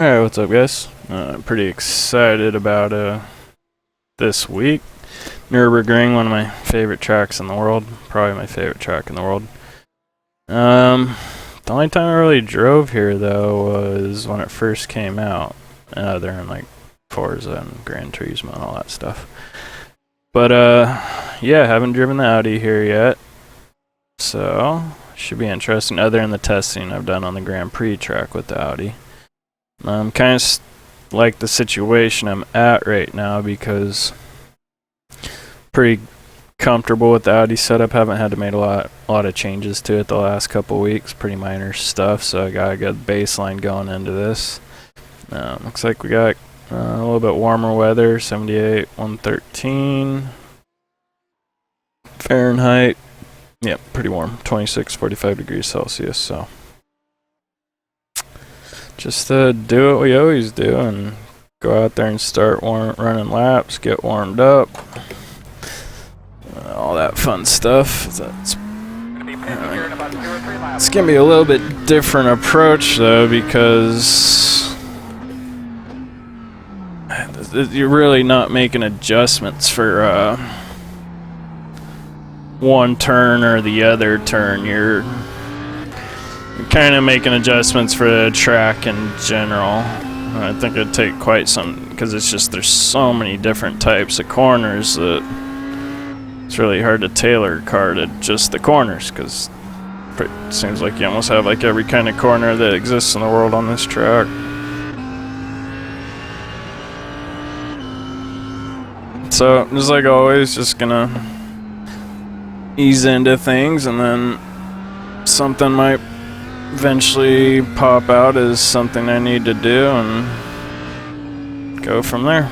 Alright, what's up guys? I'm pretty excited about this week. Nurburgring, one of my favorite tracks in the world. Probably my favorite track in the world. The only time I really drove here though was when it first came out. They're in like Forza and Gran Turismo and all that stuff. But yeah, haven't driven the Audi here yet. So, should be interesting other than the testing I've done on the Grand Prix track with the Audi. I'm kind of like the situation I'm at right now because pretty comfortable with the Audi setup. Haven't had to make a lot of changes to it the last couple weeks. Pretty minor stuff, so I got a good baseline going into this. Looks like we got a little bit warmer weather, 78, 113 Fahrenheit. Yep, pretty warm, 26, 45 degrees Celsius. So. Just do what we always do and go out there and start running laps, get warmed up, all that fun stuff. It's going to be a little bit different approach though because you're really not making adjustments for one turn or the other turn. You're kind of making adjustments for the track in general. I think it'd take quite some, because it's just there's so many different types of corners that it's really hard to tailor a car to just the corners, because it seems like you almost have like every kind of corner that exists in the world on this track. So just like always, just gonna ease into things, and then something might eventually pop out as something I need to do and go from there.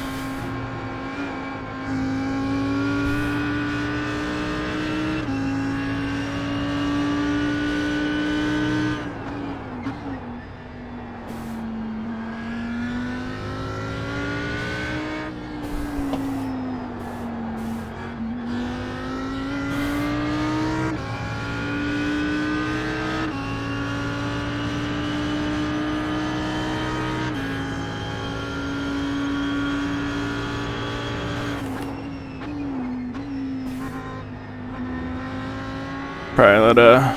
Probably let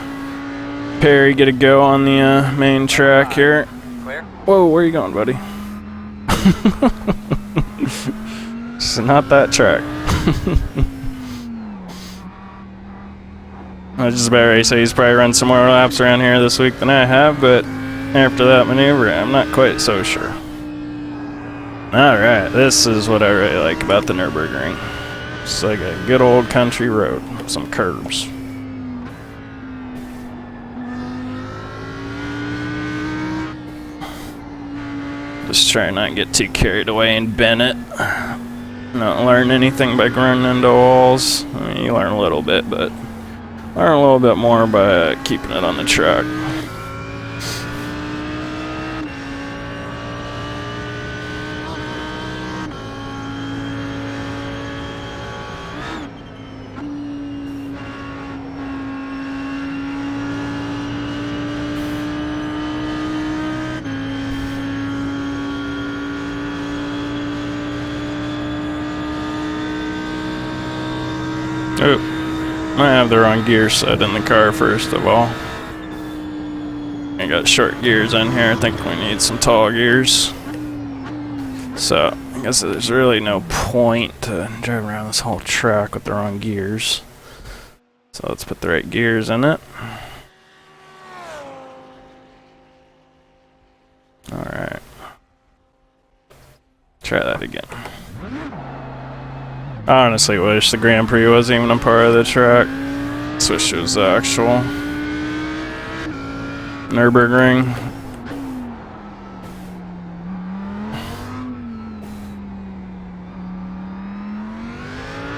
Perry get a go on the main track here. Clear? Whoa, where are you going, buddy? It's not that track. I was just about ready to say he's probably run some more laps around here this week than I have, but after that maneuver, I'm not quite so sure. Alright, this is what I really like about the Nurburgring. It's like a good old country road, some curves. Just try not to get too carried away and bend it. Not learn anything by running into walls. I mean, you learn a little bit, but learn a little bit more by keeping it on the track. Oh, I have the wrong gear set in the car first of all. I got short gears in here. I think we need some tall gears. So, I guess there's really no point to drive around this whole track with the wrong gears. So let's put the right gears in it. Alright. Try that again. I honestly wish the Grand Prix wasn't even a part of the track. I wish it was the actual Nurburgring.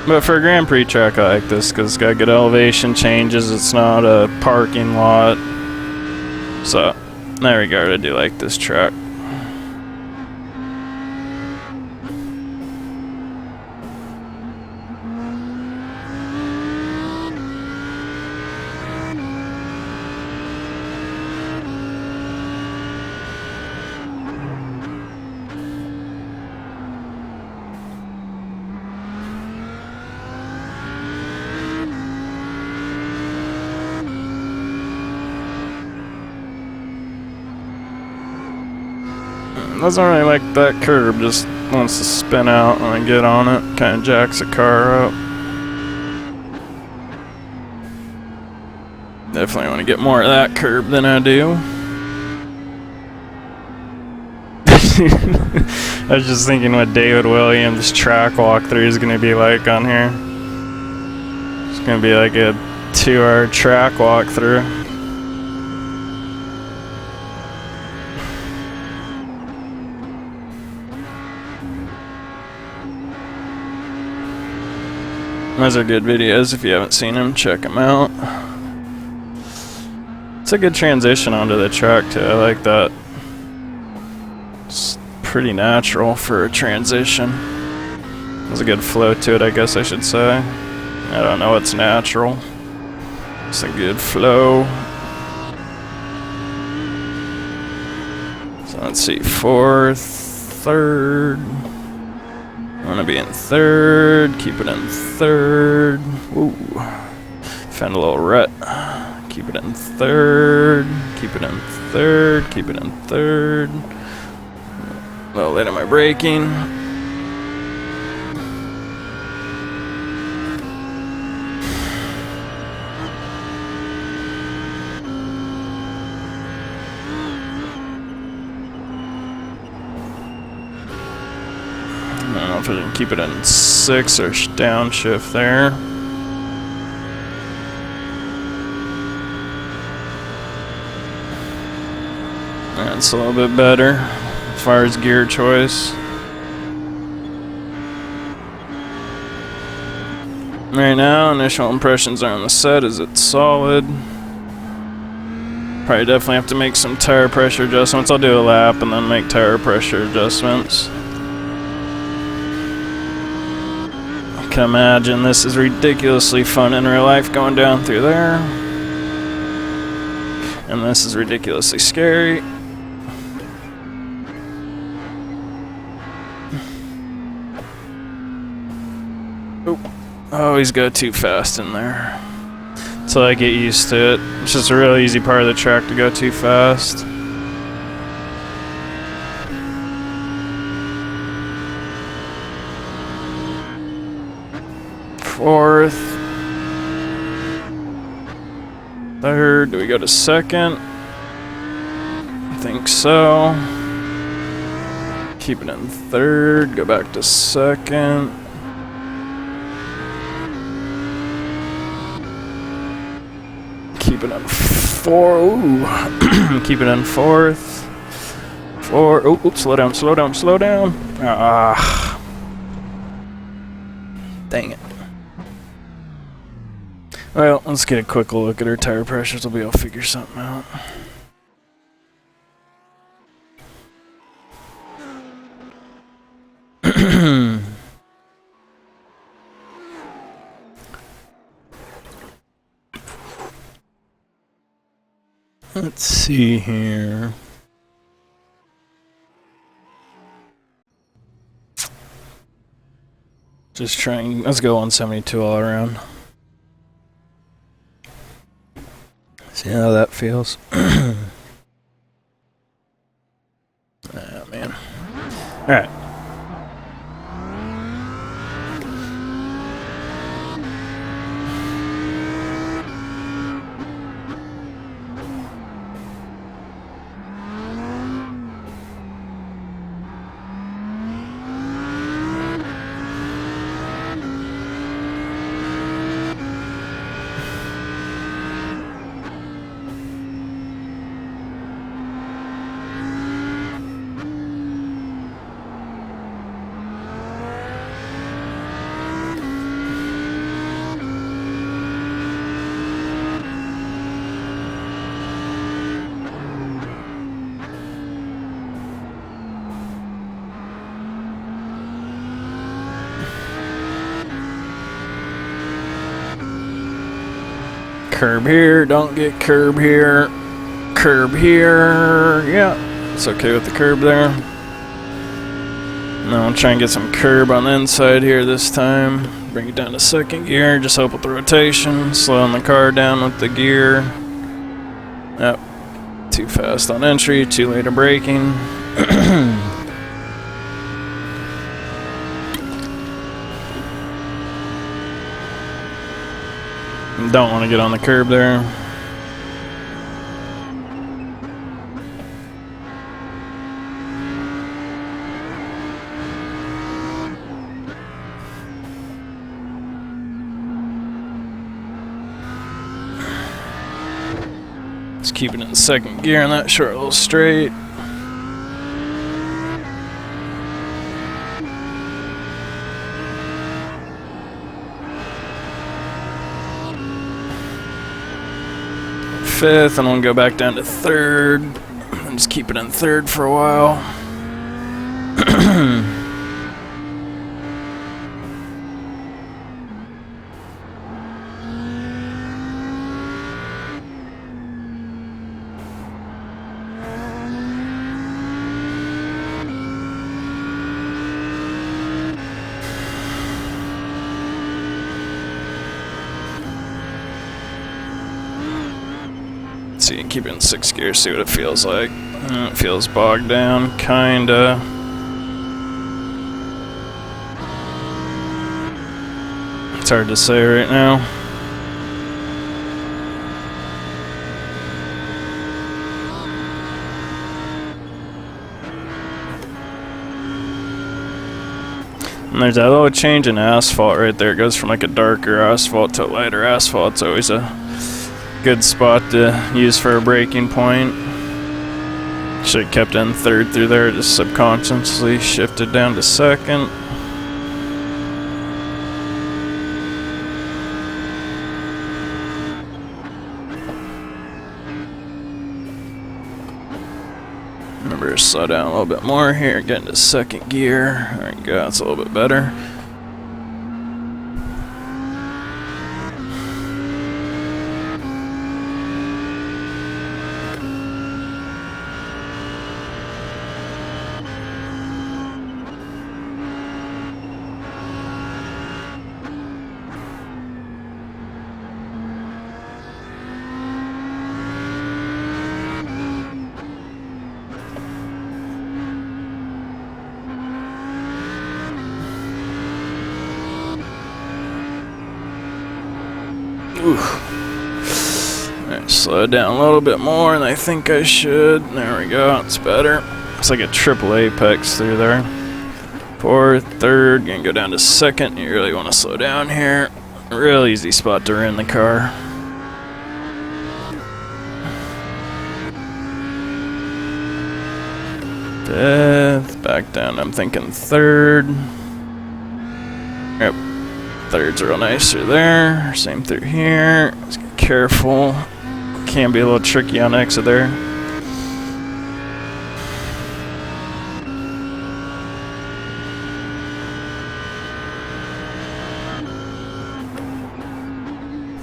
But for a Grand Prix track, I like this because it's got good elevation changes. It's not a parking lot. So, in that regard, I do like this track. Doesn't really like that curb, just wants to spin out when I get on it. Kind of jacks the car up. Definitely want to get more of that curb than I do. I was just thinking what David Williams' track walkthrough is going to be like on here. It's going to be like a 2-hour track walkthrough. Those are good videos. If you haven't seen them, check them out. It's a good transition onto the track too. I like that. It's pretty natural for a transition. There's a good flow to it, I guess I should say. I don't know what's natural. It's a good flow. So let's see, 4th, 3rd. I want to be in 3rd. Keep it in 3rd. Ooh, found a little rut. Keep it in 3rd. Keep it in 3rd. Keep it in 3rd. A little late on my braking. I don't know if I can keep it in 6th or downshift there. That's a little bit better as far as gear choice. Right now, initial impressions are on the set. Is it solid? Probably definitely have to make some tire pressure adjustments. I'll do a lap and then make tire pressure adjustments. I can imagine this is ridiculously fun in real life going down through there. And this is ridiculously scary. I always go too fast in there. Until I get used to it. It's just a real easy part of the track to go too fast. Fourth. 3rd. Do we go to 2nd? I think so. Keep it in 3rd. Go back to 2nd. Keep it in 4. Ooh. Keep it in 4th. 4. Oh, oops, slow down, slow down, slow down. Ah. Dang it. Well, let's get a quick look at our tire pressures. We'll be able to figure something out. Let's see here. Just trying. Let's go 172 all around. See how that feels. Ah, man. All right. Curb here, don't get curb here. Curb here, yeah. It's okay with the curb there. Now I'll try and get some curb on the inside here this time. Bring it down to 2nd gear, just help with the rotation. Slowing the car down with the gear. Yep, too fast on entry, too late of braking. Don't want to get on the curb there. Just keep it in second gear in that short little straight. Fifth, and we'll go back down to third and just keep it in third for a while. See, keep it in 6th gear, see what it feels like. It feels bogged down, kinda. It's hard to say right now. And there's that little change in asphalt right there. It goes from like a darker asphalt to a lighter asphalt. It's always a good spot to use for a braking point. Should have kept in third through there, just subconsciously shifted down to second. Remember to slow down a little bit more here, get into second gear. There we go, that's a little bit better. Alright, slow it down a little bit more than I think I should. There we go, it's better. It's like a triple apex through there. Fourth, third, gonna go down to second. You really want to slow down here. Real easy spot to ruin the car. Fifth, back down, I'm thinking third. Yep. Thirds are real nice through there. Same through here. Just get careful. Can be a little tricky on exit there.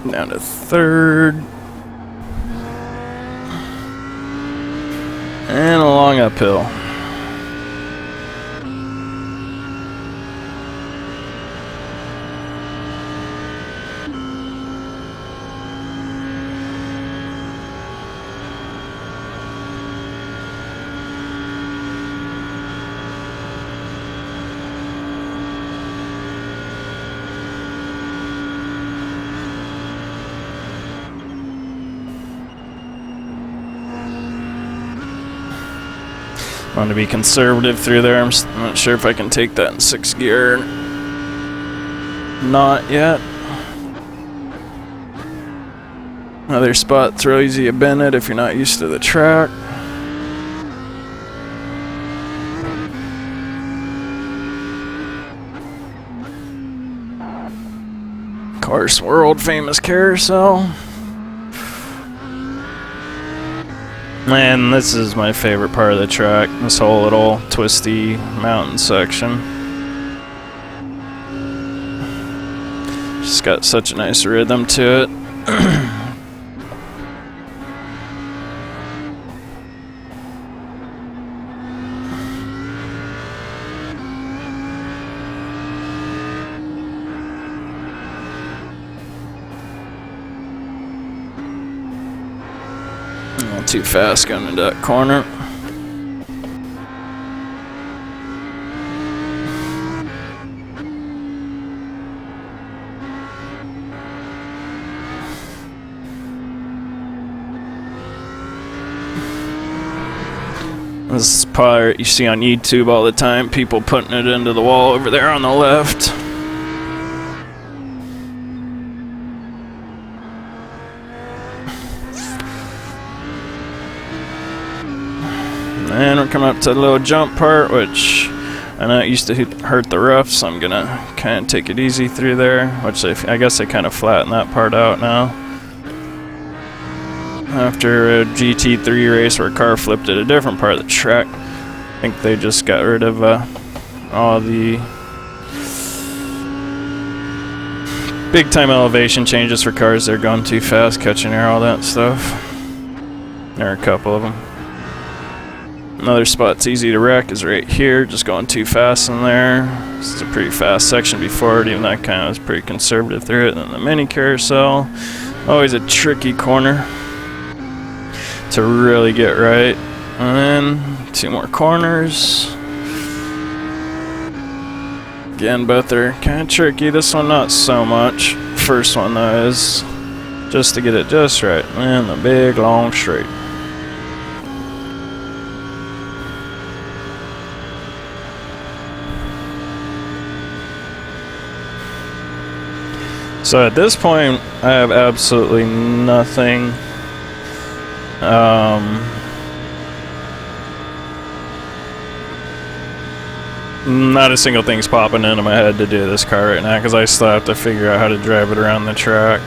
Down to third. And a long uphill. Want to be conservative through there. I'm not sure if I can take that in 6th gear. Not yet. Another spot, it's real easy to bend it if you're not used to the track. Of course, world famous carousel. And this is my favorite part of the track, this whole little twisty mountain section. Just got such a nice rhythm to it. Too fast going into that corner. This part you see on YouTube all the time, people putting it into the wall over there on the left. And we're coming up to the little jump part, which I know it used to hurt the rough, so I'm gonna kind of take it easy through there, which I guess I kind of flattened that part out now. After a GT3 race where a car flipped at a different part of the track, I think they just got rid of all the big time elevation changes for cars that are going too fast, catching air, all that stuff. There are a couple of them. Another spot's easy to wreck is right here, just going too fast in there. This is a pretty fast section before it, even though I kind of was pretty conservative through it. And then the mini carousel, always a tricky corner to really get right. And then 2 more corners. Again, both are kind of tricky. This one not so much. First one though is just to get it just right. And the big long straight. So at this point, I have absolutely nothing. Not a single thing's popping into my head to do this car right now, because I still have to figure out how to drive it around the track.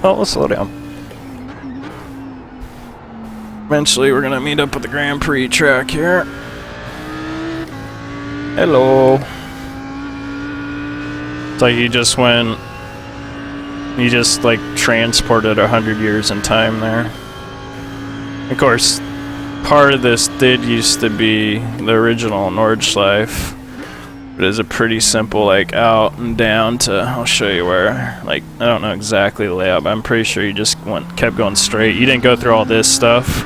Oh, slow down. Eventually, we're gonna meet up with the Grand Prix track here. Hello. It's like you just went. You just like transported 100 years in time there. Of course, part of this did used to be the original Nordschleife. It is a pretty simple like out and down to. I'll show you where. Like I don't know exactly the layout, but I'm pretty sure you just kept going straight. You didn't go through all this stuff.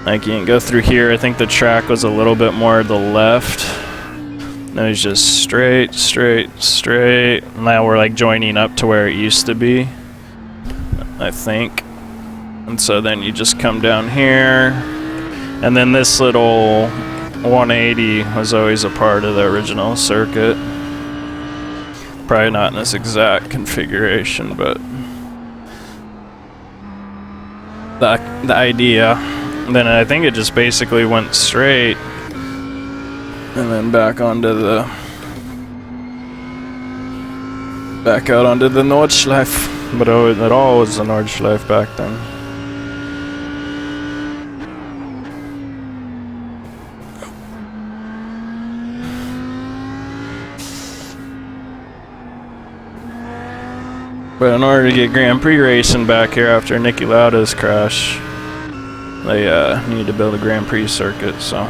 Like you didn't go through here. I think the track was a little bit more to the left. No, it's just straight, straight, straight. Now we're like joining up to where it used to be, I think. And so then you just come down here, and then this little 180 was always a part of the original circuit. Probably not in this exact configuration, but the idea. And then I think it just basically went straight and then back onto the out onto the Nordschleife. But it all was the Nordschleife back then. But in order to get Grand Prix racing back here after Niki Lauda's crash, they need to build a Grand Prix circuit, so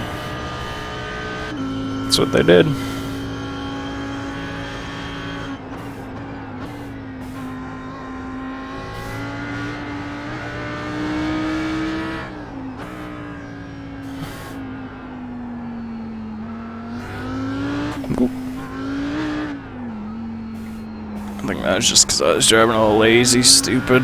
that's what they did. I think that was just because I was driving a little lazy, stupid.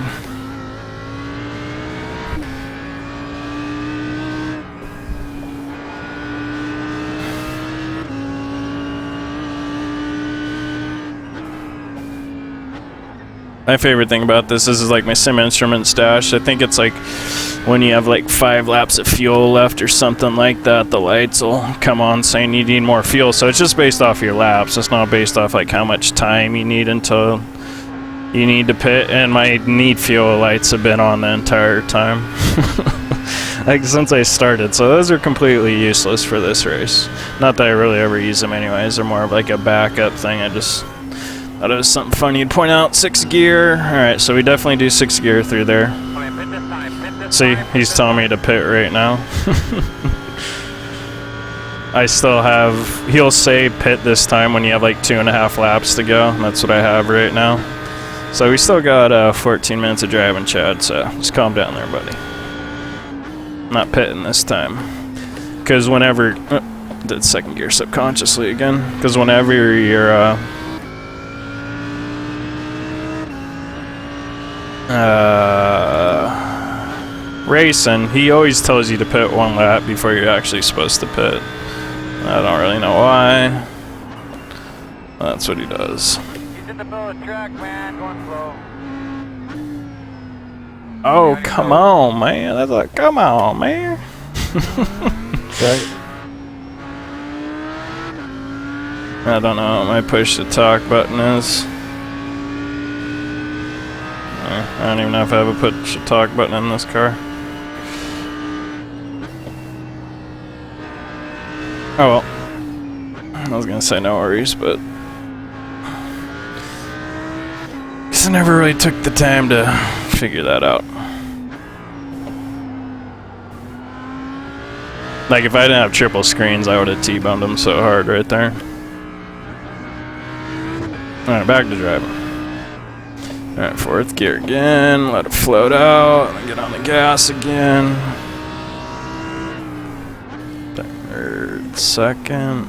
My favorite thing about this is like my sim instrument stash. I think it's like when you have like 5 laps of fuel left or something like that, the lights will come on saying you need more fuel. So it's just based off your laps. It's not based off like how much time you need until you need to pit. And my need fuel lights have been on the entire time. Like since I started. So those are completely useless for this race. Not that I really ever use them anyways. They're more of like a backup thing. I just thought it was something funny to point out. 6th gear. Alright, so we definitely do 6th gear through there. See, he's telling me to pit right now. I still have, he'll say pit this time when you have like 2.5 laps to go. That's what I have right now. So we still got 14 minutes of driving, Chad, so just calm down there, buddy. Not pitting this time. Because whenever, did 2nd gear subconsciously again. Because whenever you're Racing, he always tells you to pit 1 lap before you're actually supposed to pit. I don't really know why. That's what he does. He's in the middle of the track, man, going slow. Oh, come on, man. That's like, come on, man. Right. I don't know what my push to talk button is. I don't even know if I have a push to talk button in this car. Oh well. I was gonna say no worries, but guess I never really took the time to figure that out. Like if I didn't have triple screens, I would have T-boned them so hard right there. Alright, back to driving. Alright, 4th gear again, let it float out, and get on the gas again. 3rd, 2nd.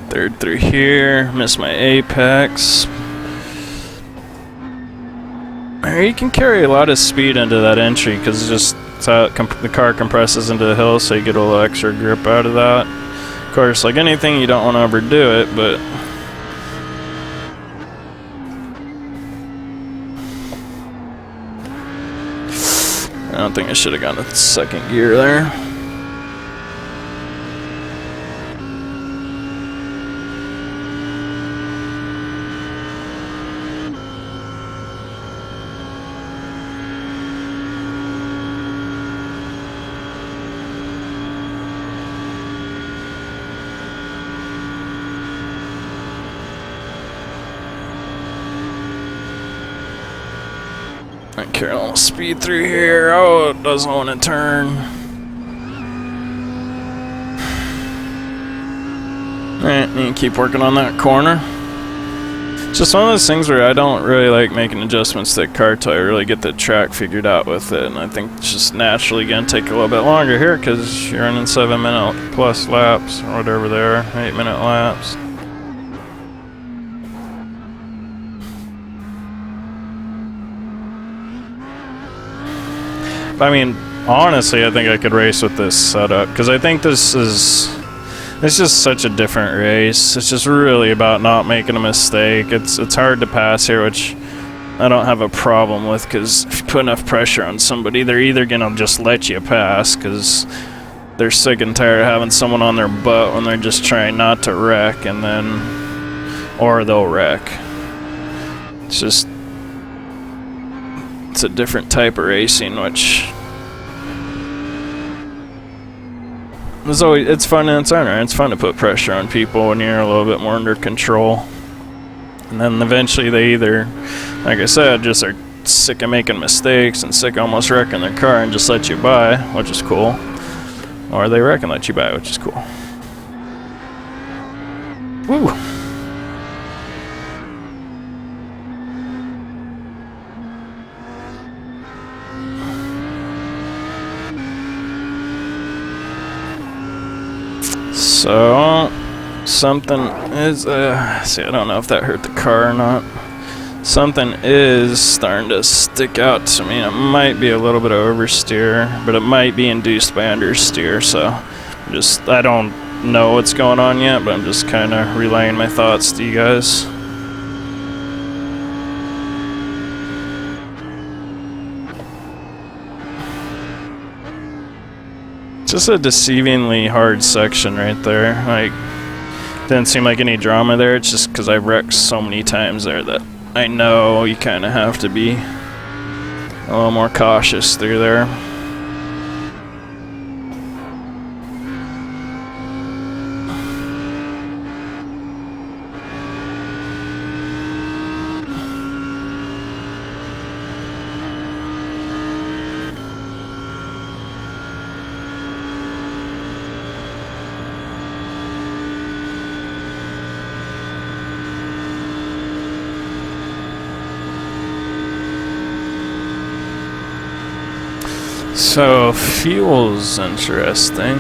Third through here, missed my apex. You can carry a lot of speed into that entry because it's how the car compresses into the hill, so you get a little extra grip out of that. Of course, like anything, you don't want to overdo it, but I don't think I should have gone to 2nd gear there. I carry a little speed through here. Oh, it doesn't want to turn. Alright, need to keep working on that corner. It's just one of those things where I don't really like making adjustments to the car till I really get the track figured out with it. And I think it's just naturally going to take a little bit longer here because you're running 7-minute plus laps or whatever they are, 8-minute laps. I mean, honestly, I think I could race with this setup because I think it's just such a different race. It's just really about not making a mistake. It's hard to pass here, which I don't have a problem with because if you put enough pressure on somebody, they're either gonna just let you pass because they're sick and tired of having someone on their butt when they're just trying not to wreck, and then, or they'll wreck. It's a different type of racing, which is it's fun in its own right. It's fun to put pressure on people when you're a little bit more under control. And then eventually they either, like I said, just are sick of making mistakes and sick of almost wrecking their car and just let you by, which is cool. Or they wreck and let you by, which is cool. Woo! So, something is, see, I don't know if that hurt the car or not. Something is starting to stick out to me. It might be a little bit of oversteer, but it might be induced by understeer, so I don't know what's going on yet, but I'm just kind of relaying my thoughts to you guys. Just a deceivingly hard section right there. Like, didn't seem like any drama there. It's just because I've wrecked so many times there that I know you kind of have to be a little more cautious through there. So, fuel's interesting.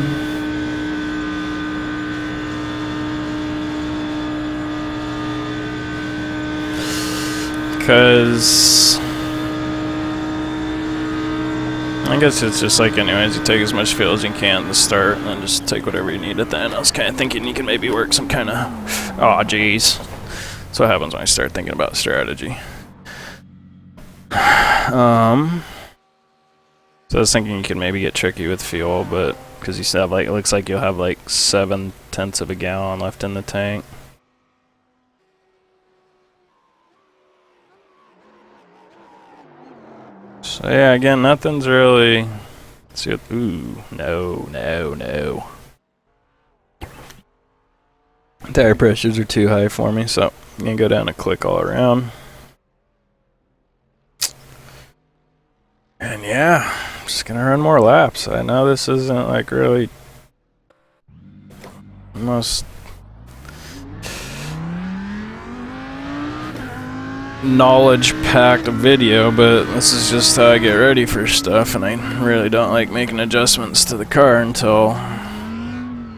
Because I guess it's just like anyways, you take as much fuel as you can at the start and then just take whatever you need at the end. I was kind of thinking you can maybe work some kind of, oh geez. That's what happens when I start thinking about strategy. So I was thinking you could maybe get tricky with fuel, but because you still have like, it looks like you'll have like 7/10 of a gallon left in the tank. So yeah, again, nothing's really. Let's see what, ooh, no. Tire pressures are too high for me, so I'm gonna go down and click all around. And yeah, I'm just gonna run more laps. I know this isn't like really the most knowledge-packed video, but this is just how I get ready for stuff, and I really don't like making adjustments to the car until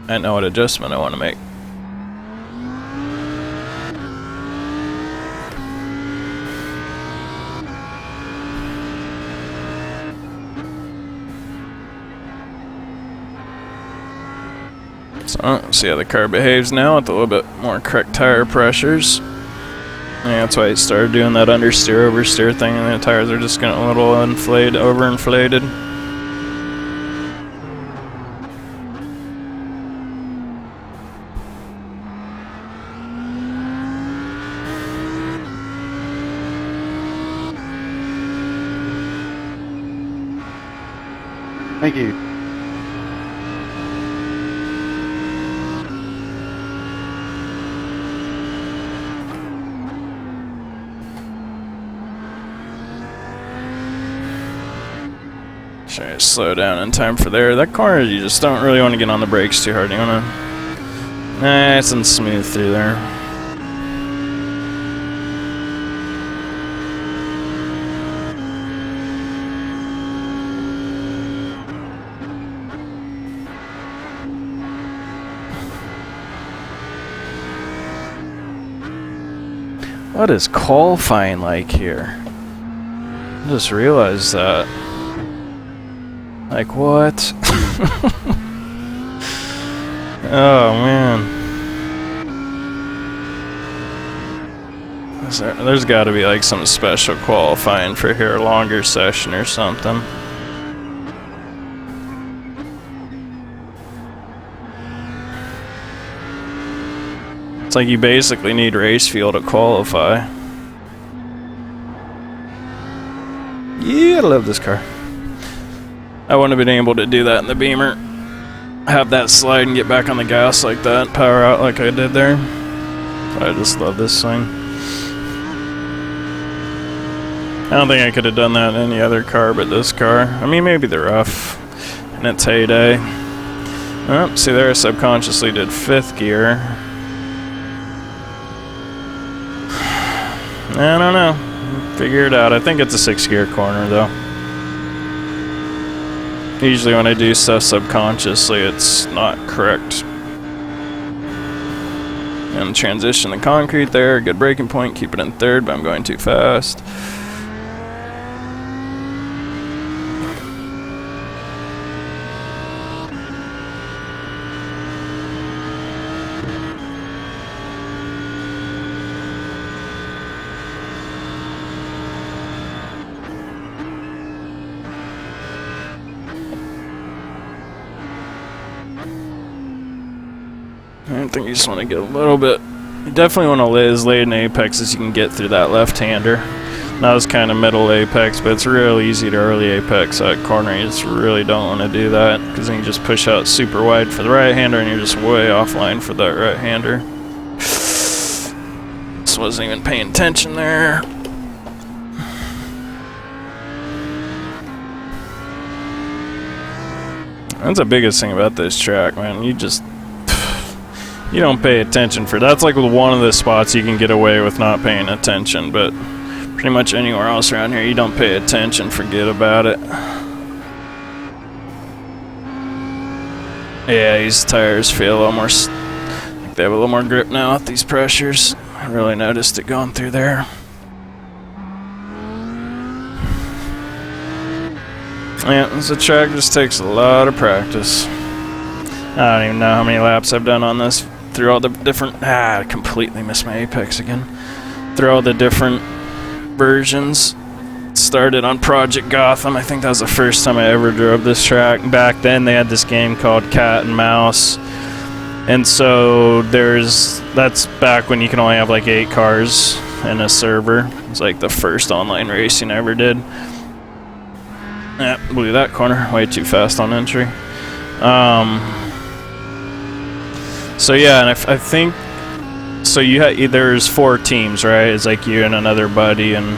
I know what adjustment I want to make. So, see how the car behaves now with a little bit more correct tire pressures. Yeah, that's why I started doing that understeer, oversteer thing, and the tires are just getting a little overinflated. Thank you. Try to slow down in time for there. That corner, you just don't really want to get on the brakes too hard. You want to nice and smooth through there. What is qualifying like here? I just realized that. Like, what? Oh, man. There's got to be, like, some special qualifying for here, a longer session or something. It's like you basically need race fuel to qualify. Yeah, I love this car. I wouldn't have been able to do that in the Beamer. Have that slide and get back on the gas like that, power out like I did there. I just love this thing. I don't think I could have done that in any other car but this car. I mean, maybe the rough in its heyday. Oh, see there, I subconsciously did 5th gear. I don't know. Figure it out. I think it's a 6th gear corner though. Usually when I do stuff subconsciously, it's not correct. And transition the concrete there, good braking point, keep it in 3rd, but I'm going too fast. I think you just want to get a little bit. You definitely want to lay as late an apex as you can get through that left-hander. That was kind of middle apex, but it's real easy to early apex that corner. You just really don't want to do that because then you just push out super wide for the right-hander and you're just way offline for that right-hander. Just wasn't even paying attention there. That's the biggest thing about this track, man. You don't pay attention for that's like one of the spots you can get away with not paying attention, but pretty much anywhere else around here you don't pay attention, forget about it. Yeah, these tires feel a little more. They have a little more grip now with these pressures. I really noticed it going through there. Yeah, this track just takes a lot of practice. I don't even know how many laps I've done on this through all the different. I completely missed my apex again. Through all the different versions. Started on Project Gotham. I think that was the first time I ever drove this track. Back then they had this game called Cat and Mouse. And so that's back when you can only have like 8 cars in a server. It's like the first online racing I ever did. Yeah, blew that corner way too fast on entry. So yeah, and I think so. There's 4 teams, right? It's like you and another buddy, and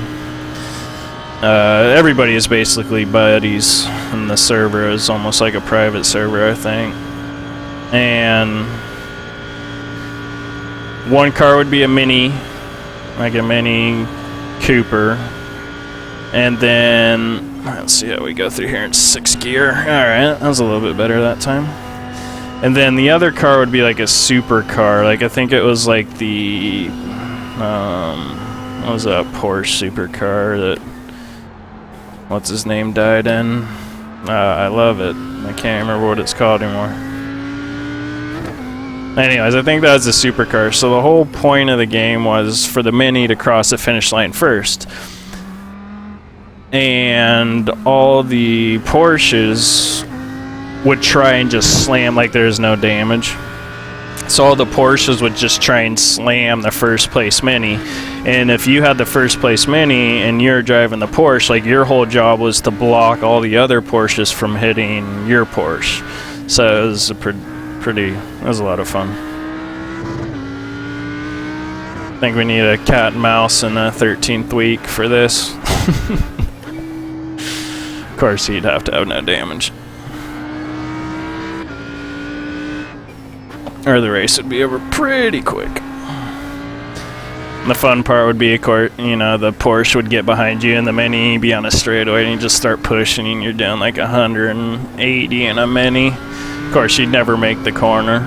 everybody is basically buddies. And the server is almost like a private server, I think. And one car would be a mini, like a Mini Cooper, and then let's see how we go through here in 6th gear. All right, that was a little bit better that time. And then the other car would be like a supercar. Like I think it was like the what was that Porsche supercar that what's his name died in? I love it. I can't remember what it's called anymore. Anyways, I think that was a supercar. So the whole point of the game was for the Mini to cross the finish line first. And all the Porsches would try and just slam like there's no damage. So all the Porsches would just try and slam the first place Mini. And if you had the first place Mini and you're driving the Porsche, like your whole job was to block all the other Porsches from hitting your Porsche. So it was a it was a lot of fun. I think we need a cat and mouse in the 13th week for this. Of course, he'd have to have no damage. Or the race would be over pretty quick. And the fun part would be, of course, you know, the Porsche would get behind you and the Mini be on a straightaway and you just start pushing and you're doing like 180 in a Mini. Of course, you'd never make the corner.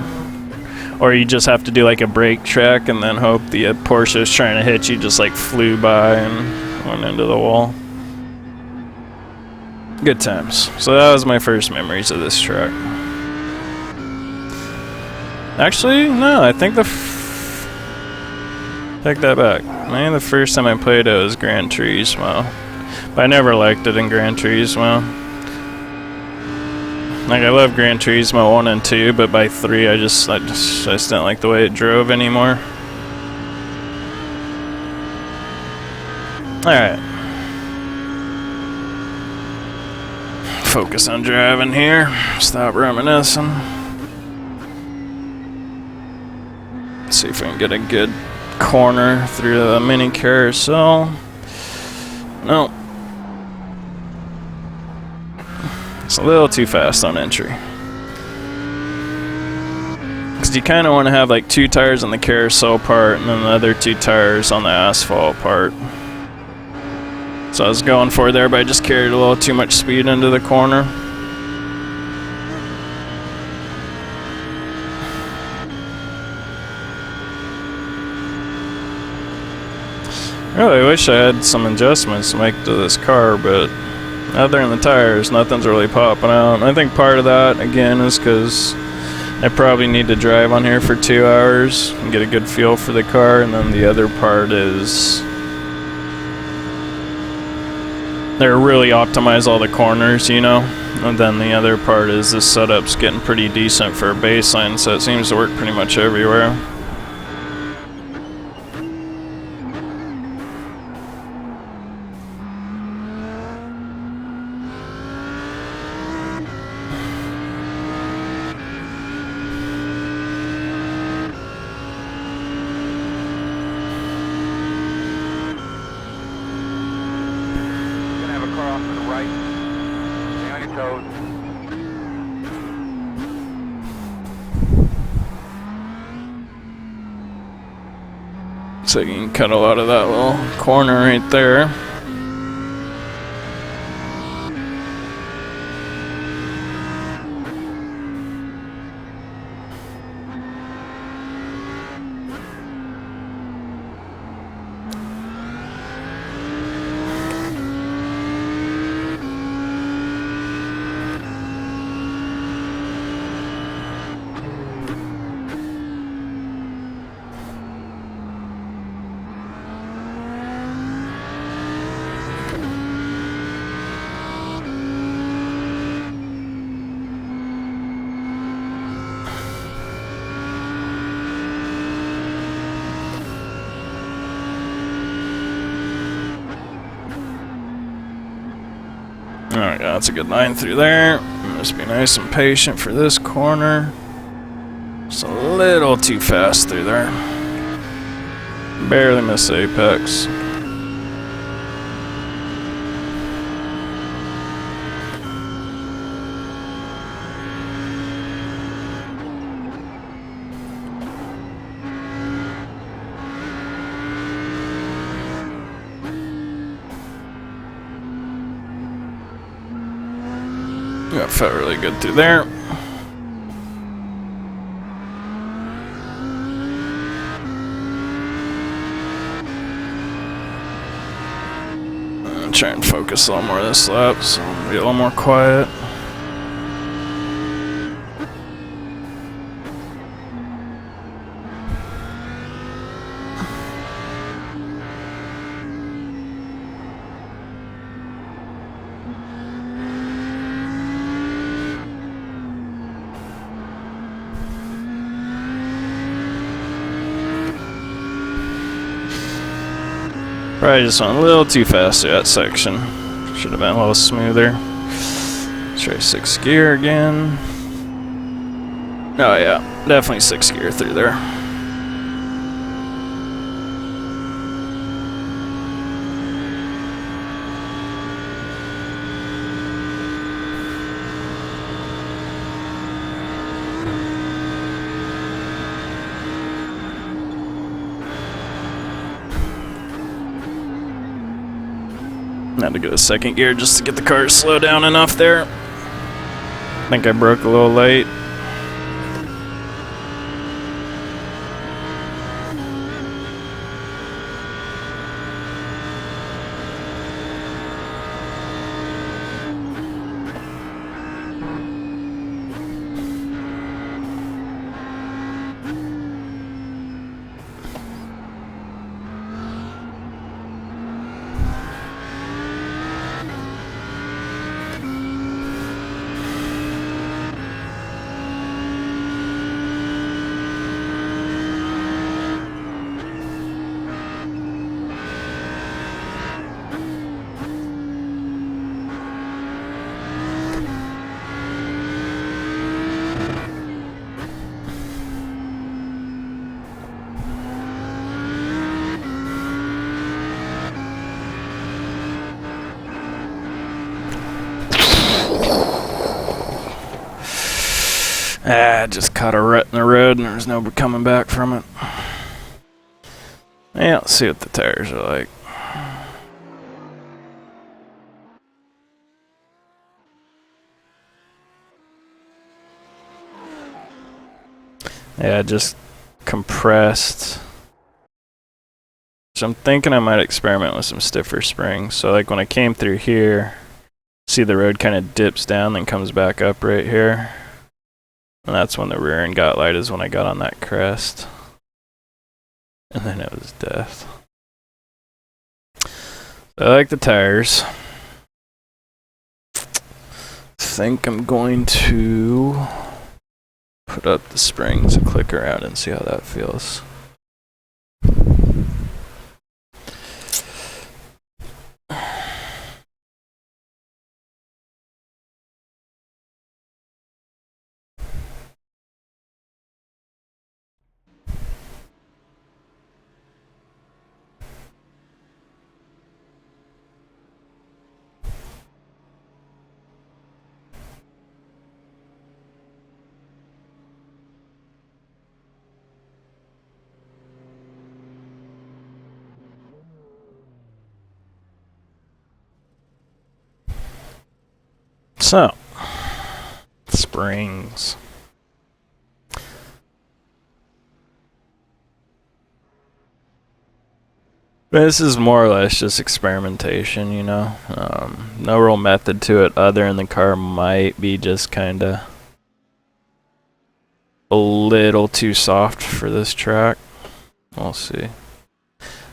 Or you just have to do like a brake check and then hope the Porsche is trying to hit you just like flew by and went into the wall. Good times. So that was my first memories of this track. Actually, no, I think take that back. Maybe the first time I played it was Gran Turismo. But I never liked it in Gran Turismo. Like, I love Gran Turismo 1 and 2, but by 3 I just didn't like the way it drove anymore. Alright. Focus on driving here. Stop reminiscing. See if we can get a good corner through the mini carousel. No. It's a little too fast on entry. Because you kind of want to have like 2 tires on the carousel part and then the other 2 tires on the asphalt part. So I was going for there, but I just carried a little too much speed into the corner. I really wish I had some adjustments to make to this car, but other than the tires, nothing's really popping out. And I think part of that, again, is because I probably need to drive on here for 2 hours and get a good feel for the car, and then the other part is they're really optimize all the corners, you know? And then the other part is this setup's getting pretty decent for a baseline, so it seems to work pretty much everywhere. So you can cut a lot of that little corner right there. Yeah, that's a good line through there. Just be nice and patient for this corner. Just a little too fast through there. Barely miss apex. Yeah, felt really good through there. Try and focus a little more this lap, so I'll be a little more quiet. Probably just went a little too fast through that section. Should have been a little smoother. Try 6th gear again. Oh yeah, definitely 6th gear through there. Had to go to 2nd gear just to get the car to slow down enough there. I think I broke a little late. Just caught a rut in the road and there's no coming back from it. Yeah, let's see what the tires are like. Yeah, just compressed. So I'm thinking I might experiment with some stiffer springs. So like when I came through here, see the road kind of dips down then comes back up right here. And that's when the rear end got light, is when I got on that crest. And then it was death. I like the tires. Think I'm going to put up the springs and click around and see how that feels. So, springs. This is more or less just experimentation, you know. No real method to it other than the car might be just kind of a little too soft for this track. We'll see.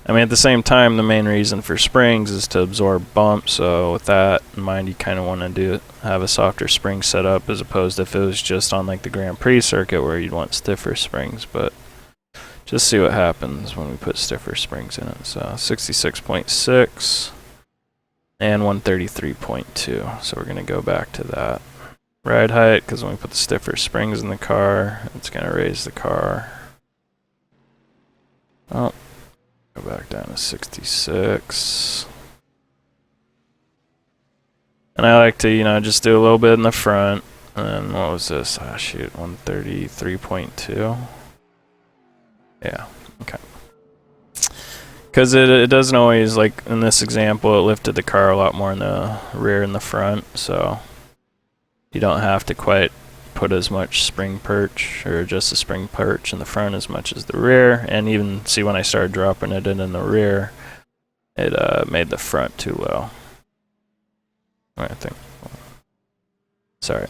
I mean, at the same time, the main reason for springs is to absorb bumps, so with that in mind, you kind of want to have a softer spring setup as opposed to if it was just on like the Grand Prix circuit where you'd want stiffer springs, but just see what happens when we put stiffer springs in it. So 66.6. and 133.2. So we're going to go back to that. Ride height, because when we put the stiffer springs in the car, it's going to raise the car. Oh, go back down to 66. And I like to, you know, just do a little bit in the front. And then what was this? Ah, shoot, 133.2. Yeah, okay. Because it doesn't always, like in this example, it lifted the car a lot more in the rear and the front, so you don't have to quite put as much spring perch, or just the spring perch in the front as much as the rear. And even see when I started dropping it in the rear, it made the front too low. I think. Sorry.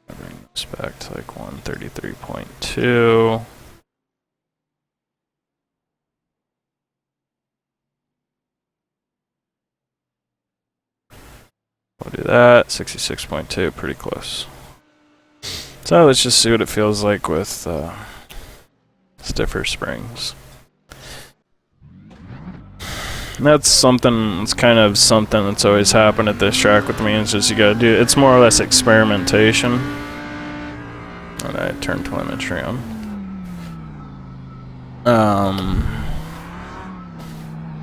Bring this back to like 133.2. We'll do that. 66.2, pretty close. So let's just see what it feels like with stiffer springs. And that's something, it's kind of something that's always happened at this track with me. It's just you gotta do, it's more or less experimentation. And I turn telemetry on.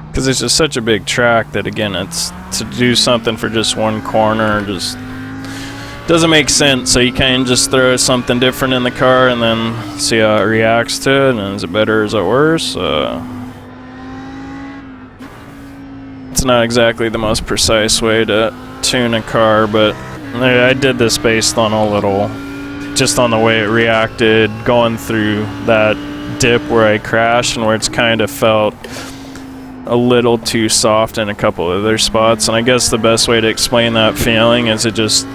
Because it's just such a big track that, again, it's to do something for just one corner just doesn't make sense. So you kind of just throw something different in the car and then see how it reacts to it, and is it better or is it worse? It's not exactly the most precise way to tune a car, but I did this based on a little, just on the way it reacted going through that dip where I crashed, and where it's kind of felt a little too soft in a couple of other spots. And I guess the best way to explain that feeling is it just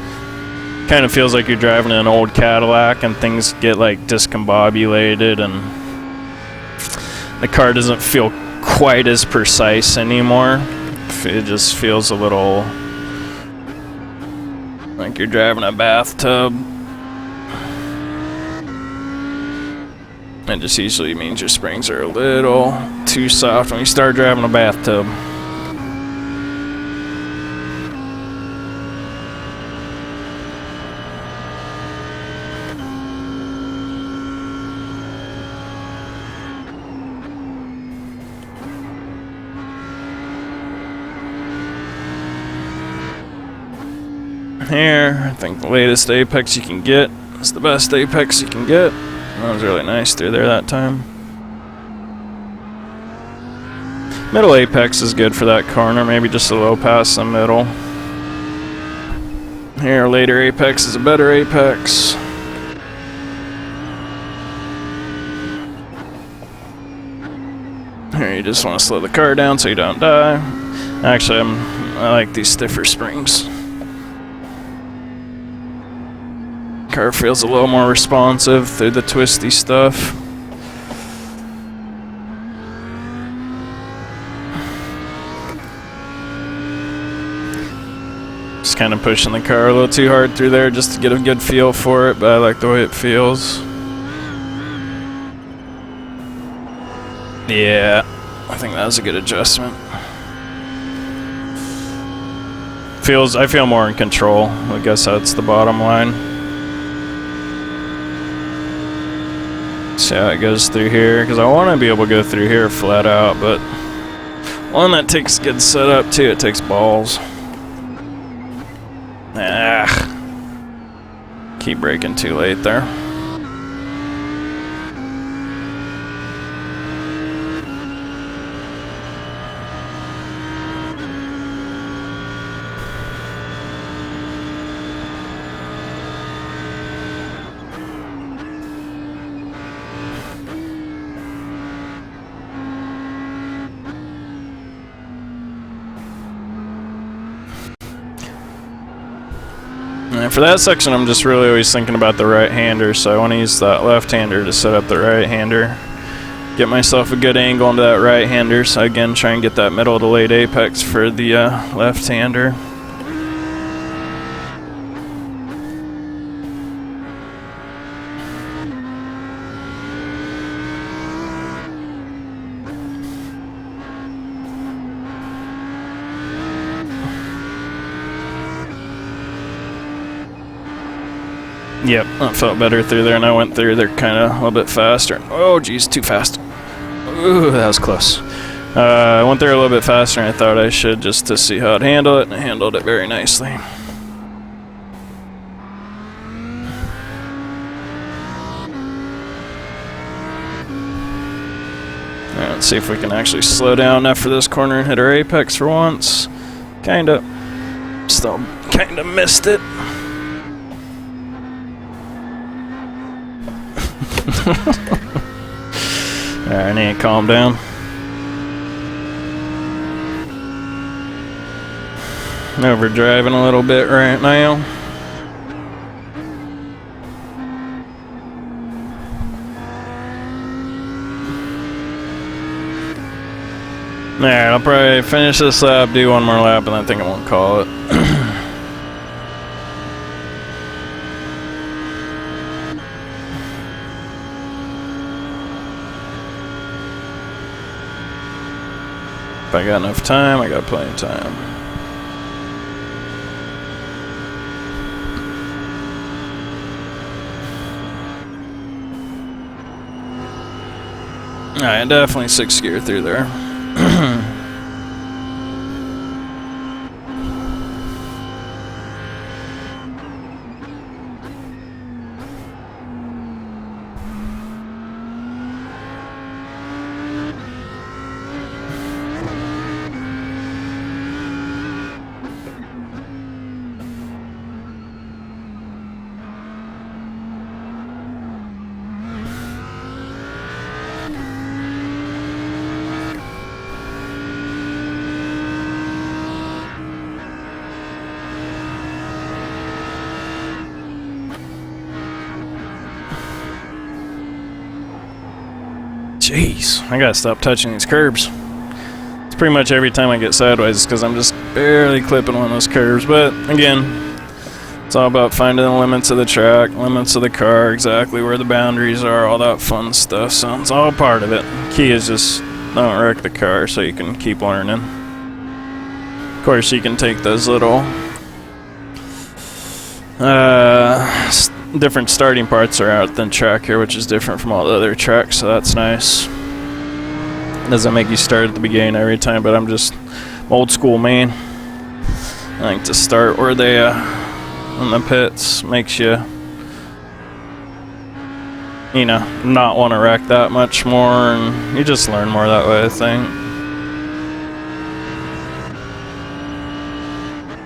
kind of feels like you're driving an old Cadillac and things get like discombobulated and the car doesn't feel quite as precise anymore. It just feels a little like you're driving a bathtub. It just usually means your springs are a little too soft when you start driving a bathtub. Here, I think the latest apex you can get is the best apex you can get. That was really nice through there that time. Middle apex is good for that corner, maybe just a little past the middle. Here, later apex is a better apex. Here, you just want to slow the car down so you don't die. Actually, I like these stiffer springs. Car feels a little more responsive through the twisty stuff. Just kind of pushing the car a little too hard through there just to get a good feel for it, but I like the way it feels. Yeah, I think that was a good adjustment. I feel more in control. I guess that's the bottom line. See how it goes through here, because I want to be able to go through here flat out, but one that takes good setup too. It takes balls. Keep braking too late there. And for that section, I'm just really always thinking about the right-hander, so I want to use that left-hander to set up the right-hander. get myself a good angle into that right-hander, so again, try and get that middle to late apex for the left-hander. Yep, that felt better through there, and I went through there kind of a little bit faster. Oh, geez, too fast. Ooh, that was close. I went there a little bit faster than I thought I should, just to see how I'd handle it, and I handled it very nicely. Alright, let's see if we can actually slow down after this corner and hit our apex for once. Kinda. Still kinda missed it. Alright, I need to calm down. Overdriving a little bit right now. Alright, I'll probably finish this lap, do one more lap, and I think I won't call it. If I got enough time, I got plenty of time. Alright, definitely 6th gear through there. Jeez, I gotta stop touching these curbs. It's pretty much every time I get sideways because I'm just barely clipping on those curves. But again, it's all about finding the limits of the track, limits of the car, exactly where the boundaries are, all that fun stuff. So it's all part of it. Key is just don't wreck the car so you can keep learning. Of course, you can take those little different starting parts are out than track here, which is different from all the other tracks, so that's nice. Doesn't make you start at the beginning every time, but I'm just old school, man. I like to start where they in the pits makes you, you know, not want to wreck that much more, and you just learn more that way, I think.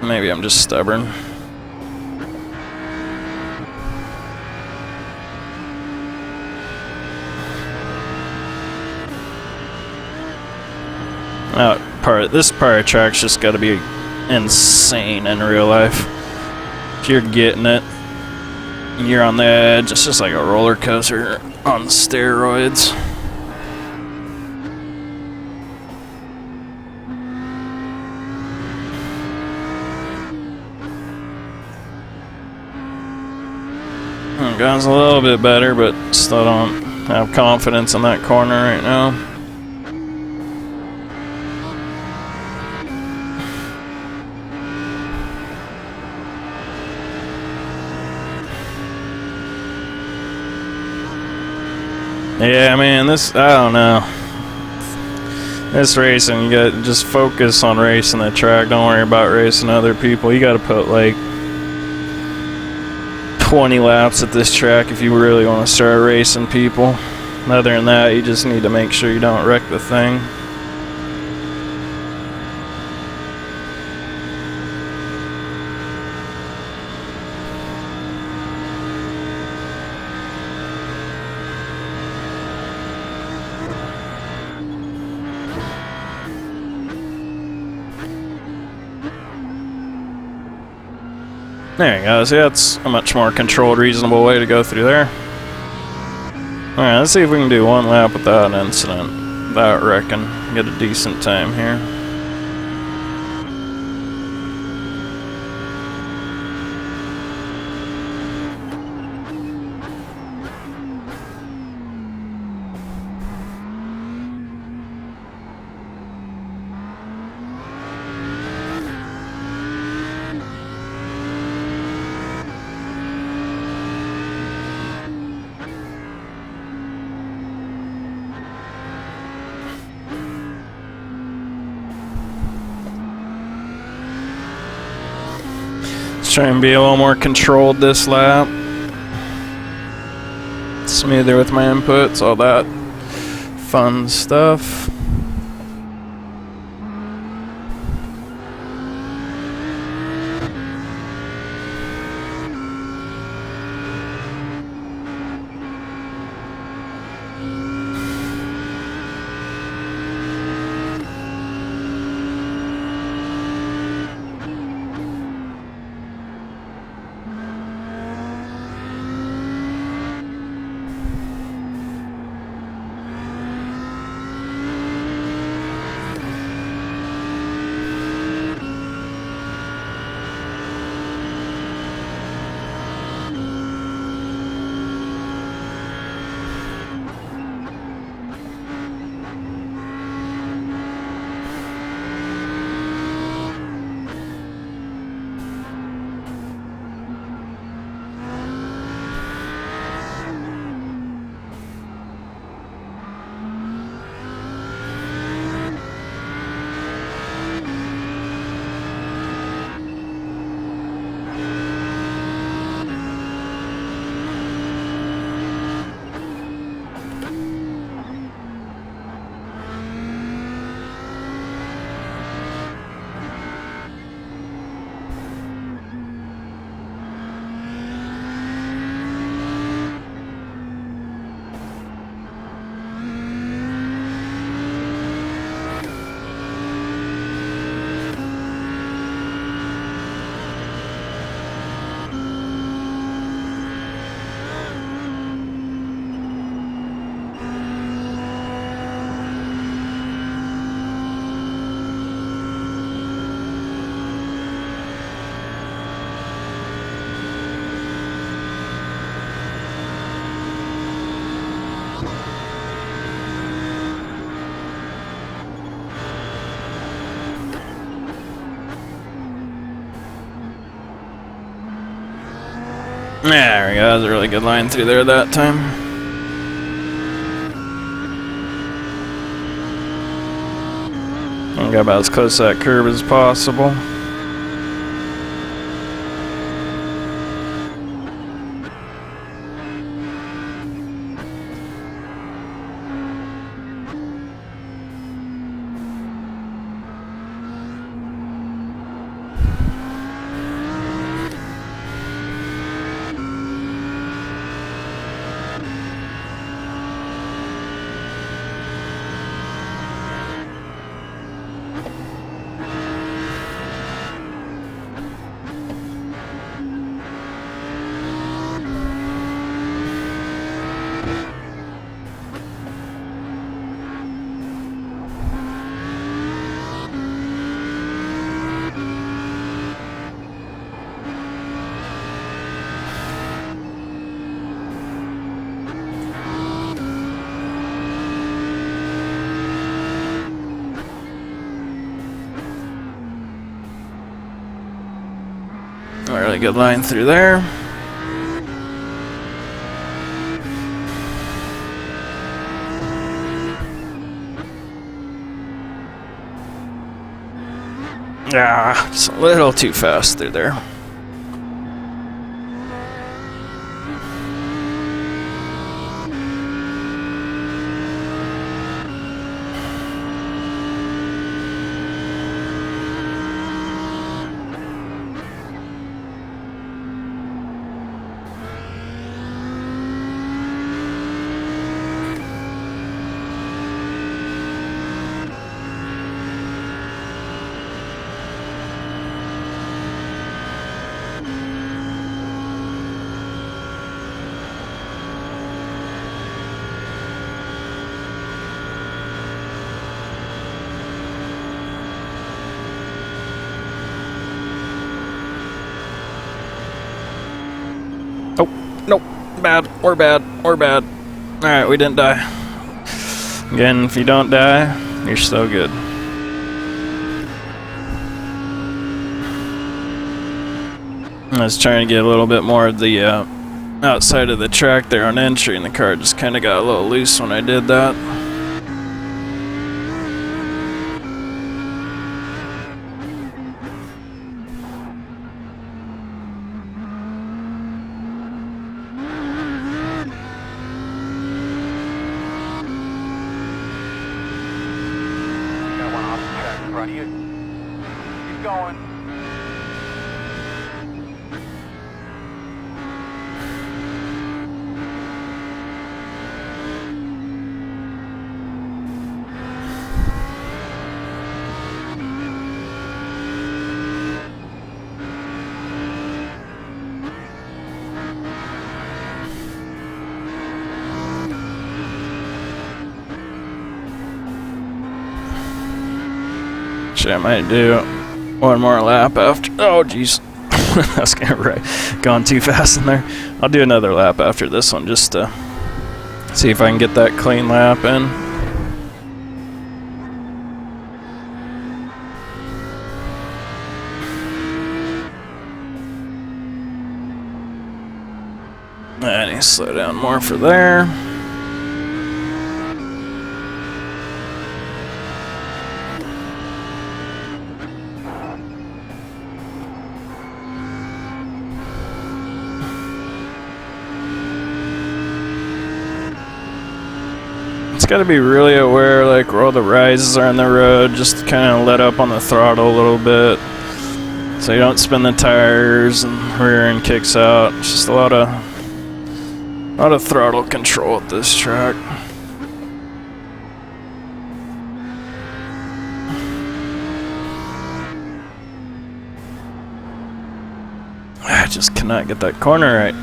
Maybe I'm just stubborn. This part of track's just got to be insane in real life. If you're getting it, you're on the edge. It's just like a roller coaster on steroids. Guys, a little bit better, but still don't have confidence in that corner right now. Yeah, man, I don't know. This racing, you gotta just focus on racing the track. Don't worry about racing other people. You gotta put like 20 laps at this track if you really want to start racing people. Other than that, you just need to make sure you don't wreck the thing. There you go. See, that's a much more controlled, reasonable way to go through there. Alright, let's see if we can do one lap without an incident, without wrecking, get a decent time here. Let's try and be a little more controlled this lap. Smoother with my inputs, all that fun stuff. There we go, that was a really good line through there that time. I got about as close to that curve as possible. A really good line through there. Ah, just a little too fast through there. Nope. Bad. We're bad. We're bad. Alright, we didn't die. Again, if you don't die, you're still good. I was trying to get a little bit more of the outside of the track there on entry, and the car just kind of got a little loose when I did that. Got one off the track in front of you. Keep going. Actually, I might do one more lap after. Oh, jeez. That's gone too fast in there. I'll do another lap after this one just to see if I can get that clean lap in. I need to slow down more for there. Got to be really aware, like where all the rises are on the road, just kind of let up on the throttle a little bit so you don't spin the tires and rear end kicks out. It's just a lot of throttle control at this track. I just cannot get that corner right.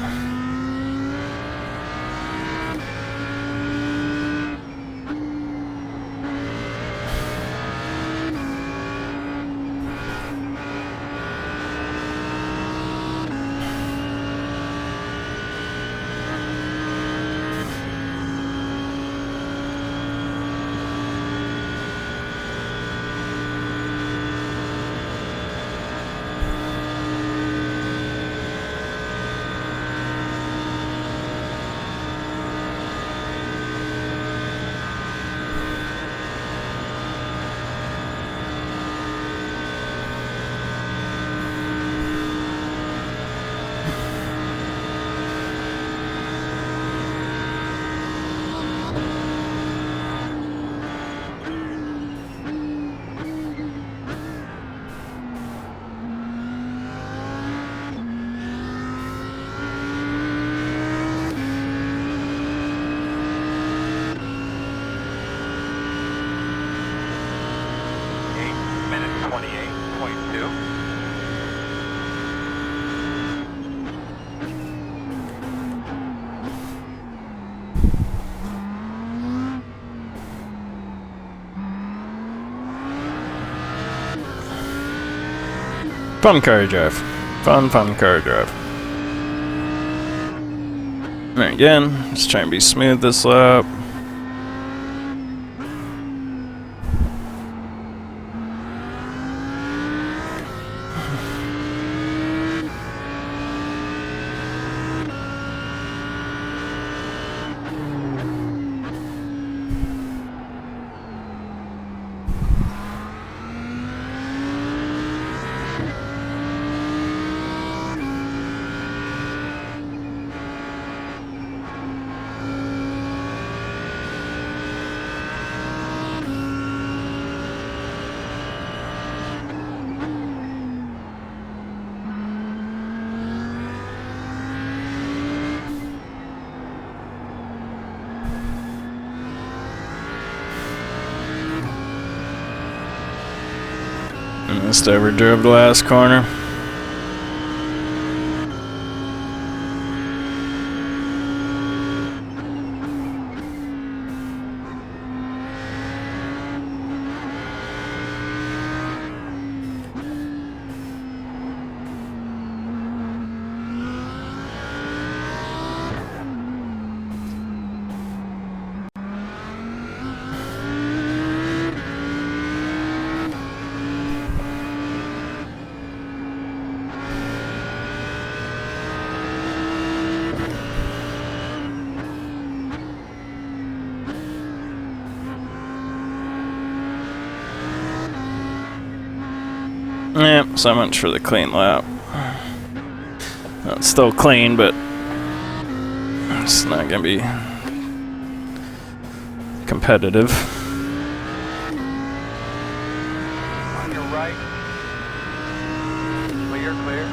Fun car drive. Fun car drive. Alright, again, just trying to be smooth this lap. Just overdrove the last corner. Yeah, so much for the clean lap. Well, it's still clean, but it's not gonna be competitive. On your right. Clear, clear.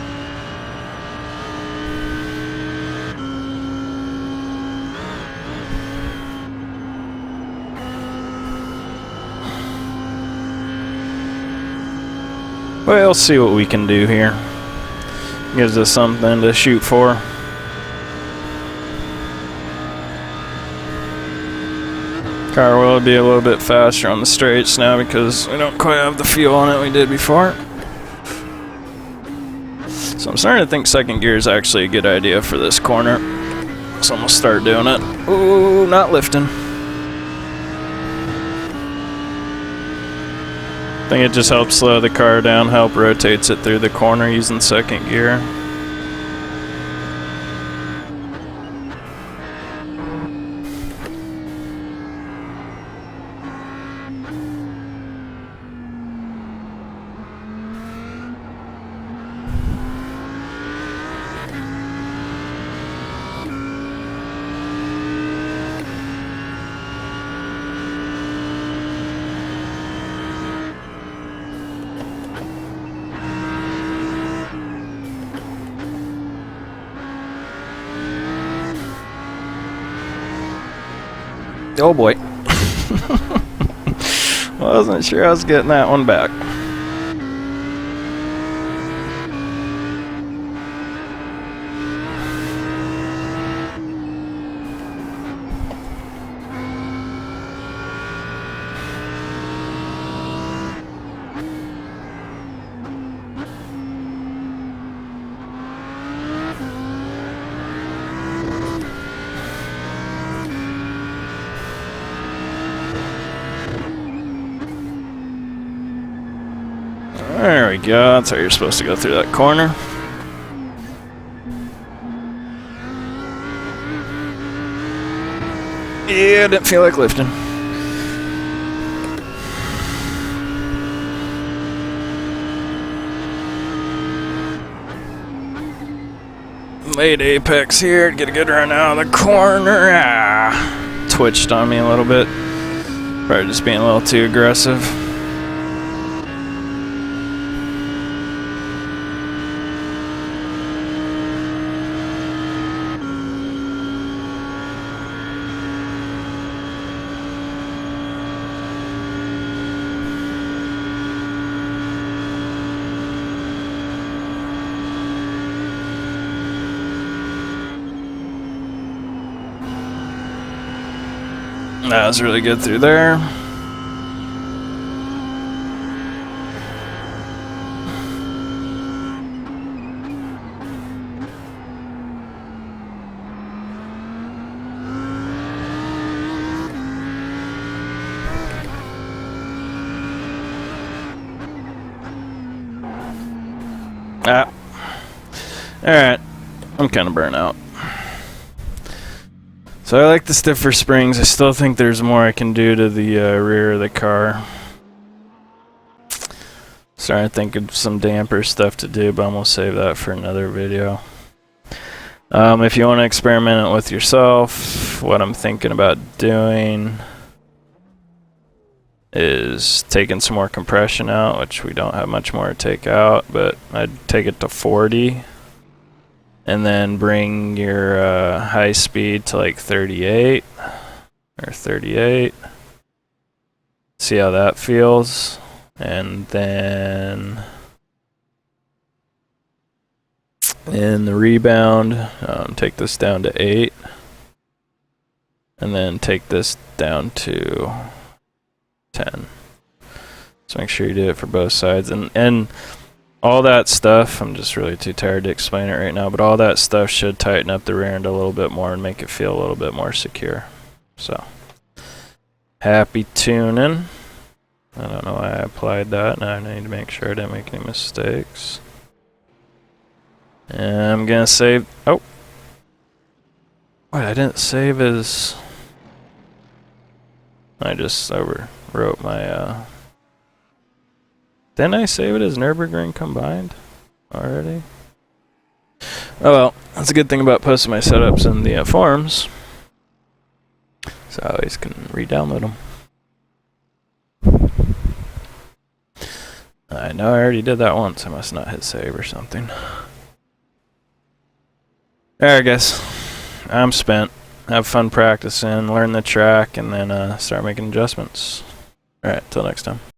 We'll see what we can do here. Gives us something to shoot for. Car will be a little bit faster on the straights now because we don't quite have the fuel on it we did before. So I'm starting to think second gear is actually a good idea for this corner. So I'm gonna start doing it. Ooh, not lifting. I think it just helps slow the car down, help rotates it through the corner using second gear. Oh boy. Wasn't sure I was getting that one back. There we go, that's how you're supposed to go through that corner. Yeah, didn't feel like lifting. Late apex here, get a good run out of the corner. Ah, twitched on me a little bit. Probably just being a little too aggressive. That was really good through there. Alright, I'm kind of burnt out. So I like the stiffer springs. I still think there's more I can do to the rear of the car. Starting to think of some damper stuff to do, but I'm going to save that for another video. If you want to experiment it with yourself, what I'm thinking about doing is taking some more compression out, which we don't have much more to take out, but I'd take it to 40. And then bring your high speed to like 38 or 38. See how that feels. And then in the rebound, take this down to 8. And then take this down to 10. So make sure you do it for both sides. And all that stuff, I'm just really too tired to explain it right now, but all that stuff should tighten up the rear end a little bit more and make it feel a little bit more secure. So, happy tuning. I don't know why I applied that. Now I need to make sure I didn't make any mistakes. And I'm gonna save, oh. Wait, I didn't save as, I just overwrote my, Didn't I save it as Nurburgring combined already? Oh well, that's a good thing about posting my setups in the forums. So I always can re-download them. I know I already did that once. I must not hit save or something. Alright guys, I'm spent. Have fun practicing, learn the track, and then start making adjustments. Alright, till next time.